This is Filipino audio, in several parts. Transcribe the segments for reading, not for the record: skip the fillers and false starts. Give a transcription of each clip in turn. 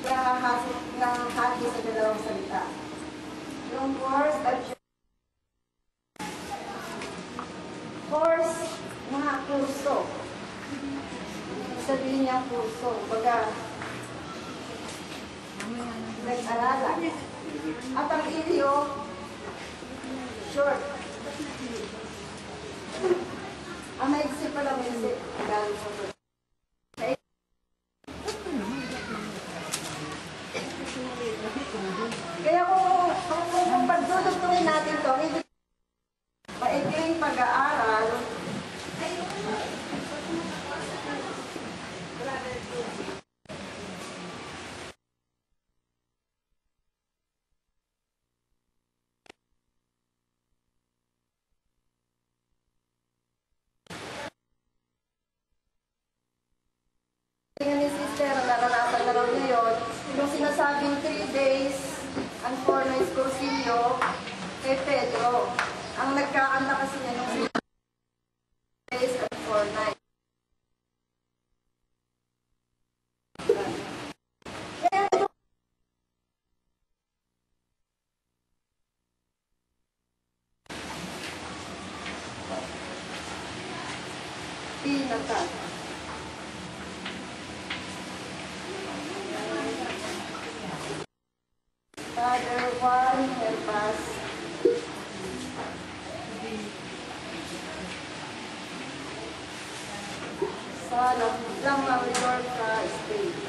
nahahati sa dalawang salita. Yung course at course, mga kurso. Sabihin niya kurso. Baga, nag-aralan. At ang ilyo, short. Ang maigsi pala maigsi. Galing sa short. Kaya kung pagdudugtungin natin ito, maikling pag-aaral, tingnan ni sister, naranasan na raw niya yun, yung sinasabing 3 days ang 4 nights kursilyo kay Pedro. Ang nagkakanta kasi niya nung 3 days and 4 nights. Pinaka. Father Juan, help us. Sa lang ng Mallorca State.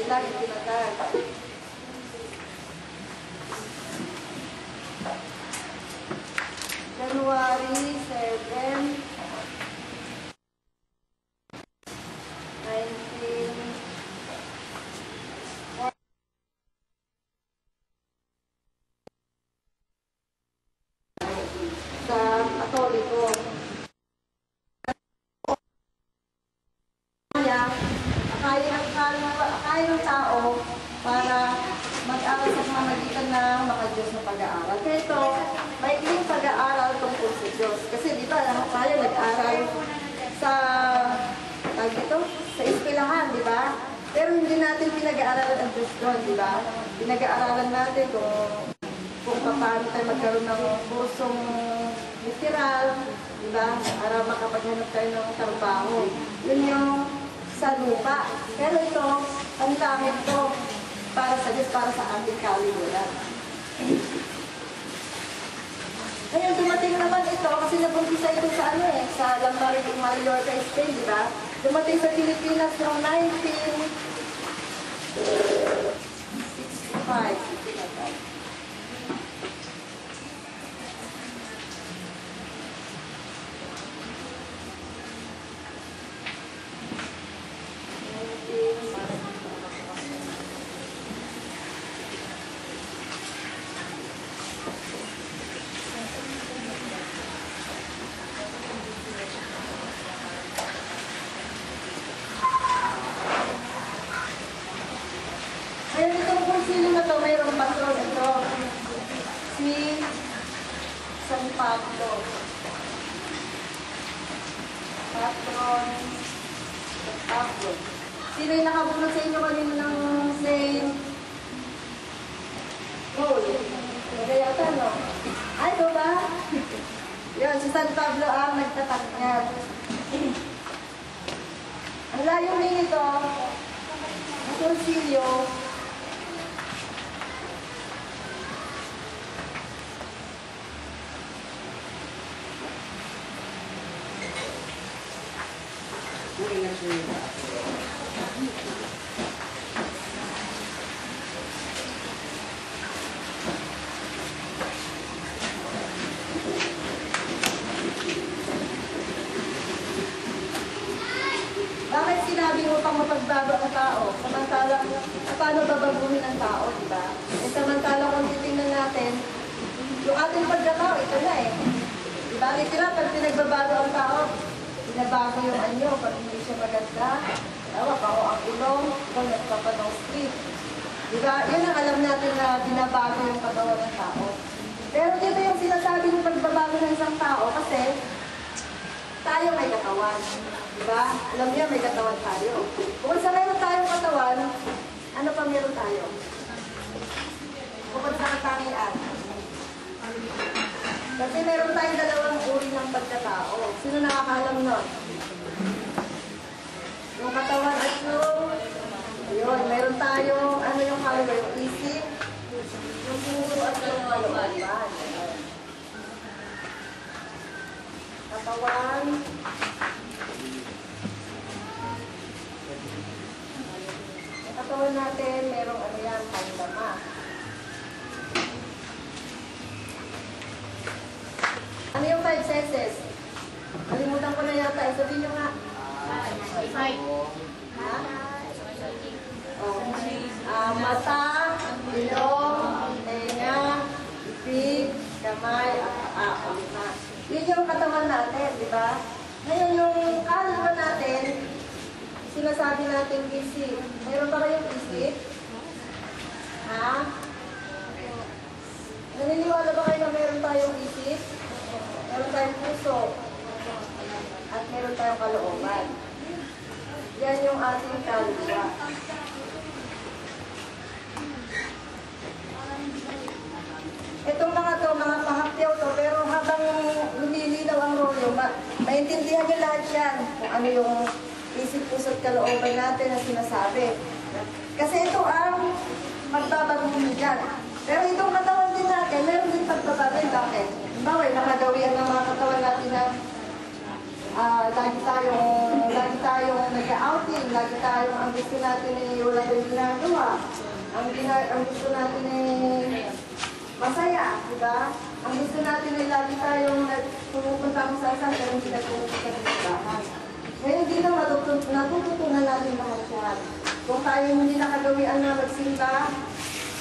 Lagi tinatag. January 7, 19, sa Katoliko. Kaya ng tao para mag-aral sa pamamagitan ng makadiyos na pag-aaral. Kaya ito, maikling pag-aaral tungkol sa Diyos. Kasi di ba, tayo nag-aaral sa eskwelahan, di ba? Pero hindi natin pinag-aaralan ang Diyos doon, di ba? Pinag-aaralan natin kung paano tayo magkaroon ng kursong literal, di ba? Para makapaghanap tayo ng trabaho. Yun yung sa lupa. Pero ito, ang langit ko para sa Diyos, para sa ating kaluluwan. Ngayon, dumating naman ito, kasi nabumpisa ito sa sa Mallorca State, di ba? Dumating sa Pilipinas noong 1965. Kaya itong kursilyo na ito, mayroong patron ito. Si San Pablo. Patron San Pablo. Sino yung nakabunod sa inyo kanina ng Saint Paul? Nagayata, no? Ay, ito ba? Yun, si San Pablo ang nagtatak niya. Ang layunin nito, ang kursilyo, bakit sinabi mo pang mapagbago ang tao? Samantala, paano babaguhin ang tao, di ba? E samantala kung titingnan natin, yung ating pagkatao, ito na eh. Di ba? Literal, pag pinagbabago ang tao, binabago yung anyo, pag hindi siya maganda, tawa, pako ang ilong, ikaw nagpapanong street. Diba? Yun ang alam natin na binabago yung katawan ng tao. Pero dito yung sinasabi ng pagbabago ng isang tao kasi tayo may katawan. Diba? Alam niya may katawan tayo. Kung sa meron tayong katawan, ano pa meron tayo? Bukod sa katangian. Kasi meron tayong dalawang uri ng pagkatao. Sino nakakaalam nun? Yung katawan at yun, meron tayong, ano yung halaga, yung isip, yung puro at yung kalooban. Katawan. Yung katawan natin, merong ano yan, pandama. Ano yung 5 senses? Kalimutan ko na yata. Sabihin nyo nga. Ha? Oh. Mata, ilong, tenga, bibig, kamay, at paa. Yun yung katawan natin, di ba? Ngayon yung kaluluwa natin, sinasabi natin isip. Mayroon ba kayong isip? Ha? Naniniwala ba kayo na meron tayong isip? Meron tayong puso. At meron tayong kalooban. Yan yung ating kaluluwa. Itong mga to, mga pahapyaw to, pero habang lumilinaw ang rolyo, maintindihan nyo lahat yan kung ano yung isip, puso at kalooban natin na sinasabi. Kasi ito ang magbabago dyan. Pero itong katawan din natin, meron din pagbabago. Bakit? Bawal, nakagawian ng mga katawan natin na lagi tayong nag-outing, lagi tayong ang gusto natin ay wala tayong ginagawa. Ang gusto natin ay masaya, di ba? Ang gusto natin ay lagi tayong pumunta kung saan pero hindi nagpupunta ng simbahan. Ngayon din na natututunan natin lahat yan. Kung tayo hindi nakagawian na magsimba,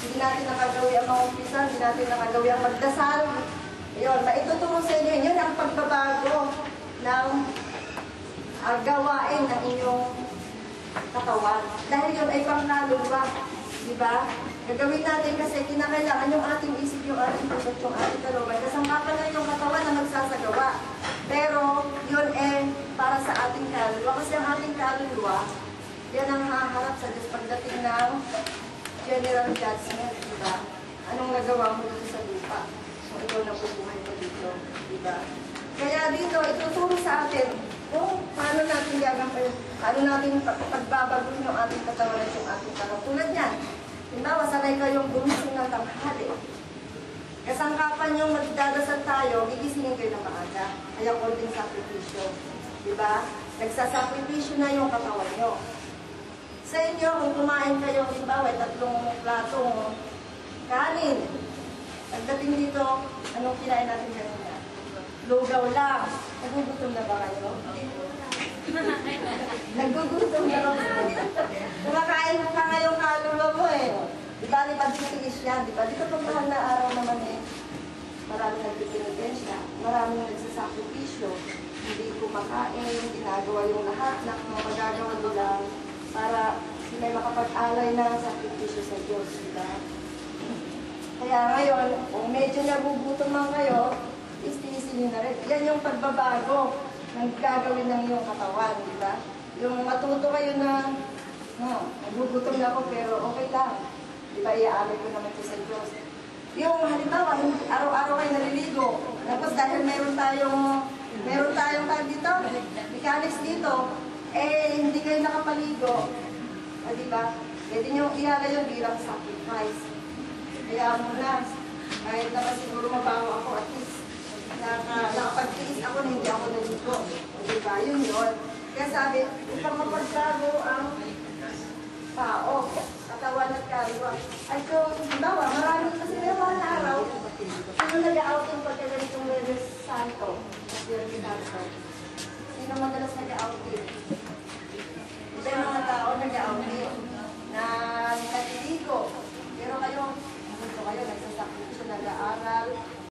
hindi natin nakagawi ang mga umpisa, hindi natin nakagawi ang magdasal. Ayun, maituturo sa inyo, yun ang pagbabago ng gawain ng inyong katawan. Dahil yun ay pangkaluluwa, di ba? Gagawin natin kasi kinakailangan yung ating isip, yung ating puso, yung ating kalooban. Kasangkapan na yung katawan na magsasagawa. Pero yun para sa ating kaluluwa. Kasi ang ating kaluluwa, yan ang haharap sa Diyos pagdating ng general judgment, di ba? Anong nagawa mo dito sa lupa? So, ikaw na bubuhay mo dito, di ba? Kaya dito, ituturo sa atin kung paano natin gagawin, paano natin pagbabaguhin yung ating katawan at yung ating katawan. Tulad yan, halimbawa, sanay kayong gumising ng tanghali. Kasangkapan yung magdadasal tayo, gigisingin kayo ng maaga. Kaya konting sakripisyo. Di ba? Nagsasakripisyo na yung katawan nyo. Sa inyo, kung kumain kayo, halimbawa, 3 platong kanin. Pagdating dito, anong kinain natin kanina? Lugaw lang. Nagugutom na ba kayo? Nagugutom na ba kayo? Kumakain ka ngayong kaluluwa mo Di ba, titiis yan? Di ba? Dito pag mahal na araw naman maraming nagpipinigensya, maraming nagsasakripisyo, hindi kumakain, ginagawa yung lahat ng mga magagawa nila para may makapag-alay na sakripisyo sa Diyos. Di ba? Kaya ngayon, kung medyo nagugutom man kayo, istiisin nyo na rin. Yan yung pagbabago ng gagawin ng iyong katawan, di ba? Yung matuto kayo na, nagugutom na ako pero okay lang. Di ba, iaalay ko naman ito sa Diyos. Yung halimbawa, araw-araw kayo naliligo. Tapos dahil meron tayong dito, mechanics dito, hindi kayo nakapaligo. Di ba? Pwede nyo ialay yung bilang sacrifice. Kaya muna, kahit naman siguro mabaho ako, at least nakapag-tiis ako na hindi ako naligo. Diba? Yun yun. Kaya sabi, upang mapagbago ang tao, katawan at kaluluwa. At yung, bawa, maraming kasi may mga araw, sino nag-outing pagka